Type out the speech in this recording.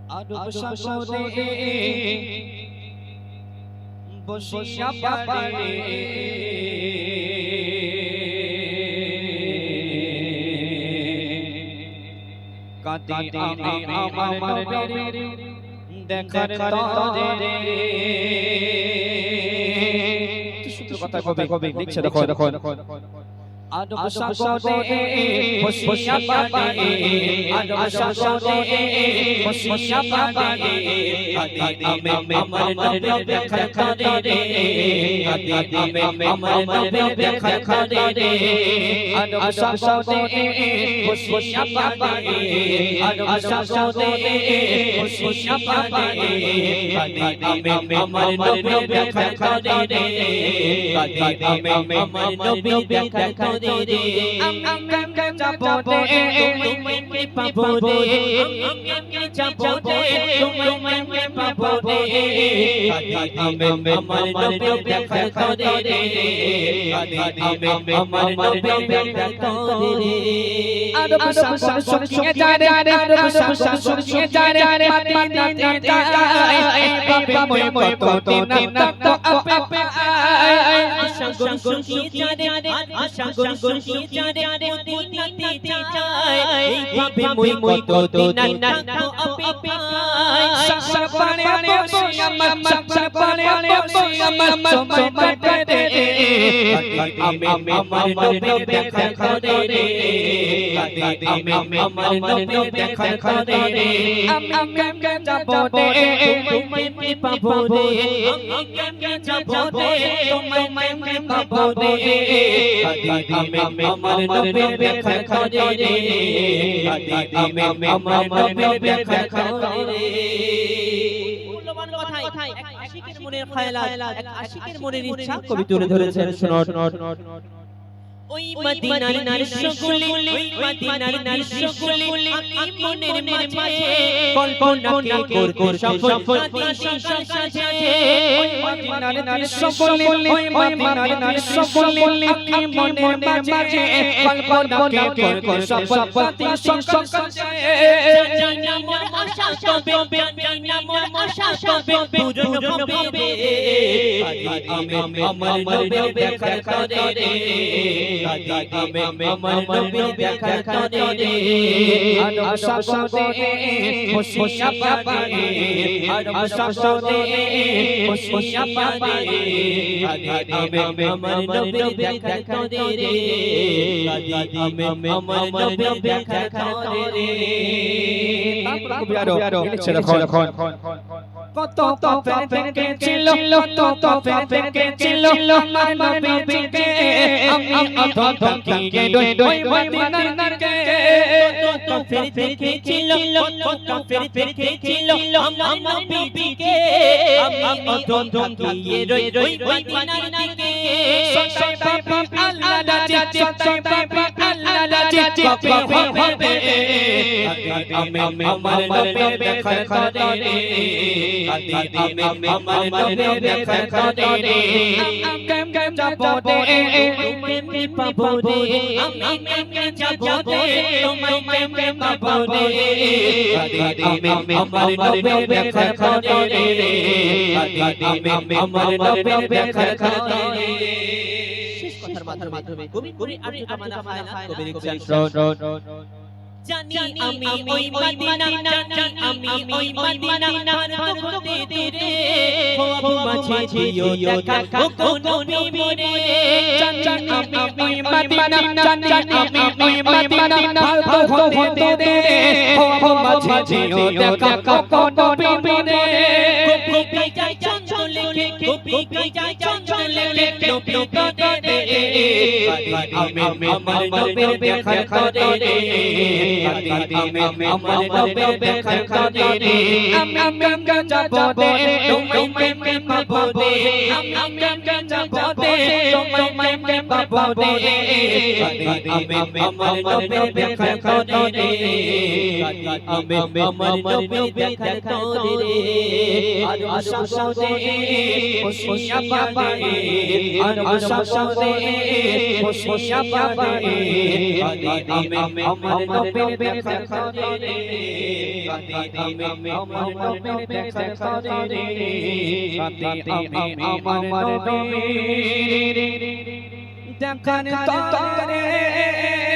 আরব সাগরে বসিয়া পারে কাঁদে আমি আমার নবীর দেখার তরে সুন্দর কথা কবি লিখছে দেখো আরব সাগরে বসিয়া পারে আরব সাগরে বসিয়া পারে কাঁদে আমি আমার নবীর দেখার তরে কাঁদে আমি আমার নবীর দেখার তরে আরব সাগরে বসিয়া পারে আরব সাগরে বসিয়া পারে কাঁদে আমি আমার নবীর দেখার তরে কাঁদে আমি আমার নবীর দেখার তরে আমি যাব রে তুমি পাবো রে আমি যাব রে তুমি পাবো রে আমি আমার নবী দেখা করে রে আমি আমার নবী দেখা করে রে আরব সাগর শুকিয়ে যায় রে আরব সাগর শুকিয়ে যায় রে মদিনাতে যায় বাবা মই কতদিন তো আপে সাগর শুকিয়ে যায় রে সাগর শুকিয়ে যায় রে মদিনাতে যায় এইভাবে মই কতদিন তো আপে সাগর পারে বসে আমার সাগর পারে বসে আমার সময় কাটে রে আমি আমার নবী দেখা করে রে আমি আমার নবী দেখা করে রে আমি কেমনে যাব রে তুমি পাবো রে আমি কেমনে যাব রে তুমি পাবো রে আমি আমার নবী দেখা করে রে আমি আমার নবী দেখা করে রে মূল্যবান কথাই এক আশিকের মনের খায়ালাত এক আশিকের মনের ইচ্ছা কবি তুলে ধরেছেন শুনুন ওই মদিনার দৃশ্যগুলি ওই মদিনার দৃশ্যগুলি আমি মনের মাঝে কল্পনাকে কর সফল সাজে ওই মদিনার দৃশ্যগুলি ওই মদিনার দৃশ্যগুলি আমি মনের মাঝে কল্পনাকে কর সফল সাজে জানি মোর আশা কবে জানি মোর আশা কবে পূরণ হবে আমি আমার নবী দেখা করে রে আমি আমার নবী দেখা করে রে আরব সাগরে বসিয়া পারে আরব সাগরে বসিয়া পারে আমি আমার নবী দেখা করে রে আমি আমার নবী দেখা করে রে কবি আরো লিখছে দেখো কত ফেকে ছিল কত ফেকে ছিল আমার নবীকে আমি অত ধকিয়ে রই মদিনাকে কত ফেকে ছিল কত ফেকে ছিল আমার নবীকে আমি অত ধকিয়ে রই মদিনাকে সচাই পাপি আল্লাহ রাজি সচাই পাপি আল্লাহ রাজি কবে হবে আমি আমার নবী দেখা করে রে আমি আমার নবী দেখা করে রে কেমনে যাব রে তুমি পাবো রে আমি কেমনে যাব রে তুমি পাবো রে আমি আমার নবী দেখা করে রে আমি আমার নবী দেখা করে রে শেষ কথার মাধ্যমে কবি আমি আমার কবি লিখছেন জানি আমি ওই মদিনা জানি আমি ওই মদিনা করতে রে ও মাঝে জিও দেখা কোন নবী রে জানি আমি ওই মদিনা জানি আমি ওই মদিনা করতে রে ও মাঝে জিও দেখা কোন নবী রে গোপী যাই চঞ্চল লেখে গোপী যাই চঞ্চল লেখে নবী করতে রে আমি আমার নবী দেখা করে রে আমি আমার নবী দেখা করে রে আমি কেমনে যাব রে তুমি পাবো রে আমি কেমনে যাব রে তুমি পাবো রে আমি আমার নবী দেখা করে রে আমি আমার নবী দেখা করে রে আরব সাগরে খুশিয়া পাবে আরব সাগরে খুশিয়া পাবে আমি আমার নবীর দেখা করে আমি আমার নবীর দেখা করে আমি আমার নবীর দেখার তরে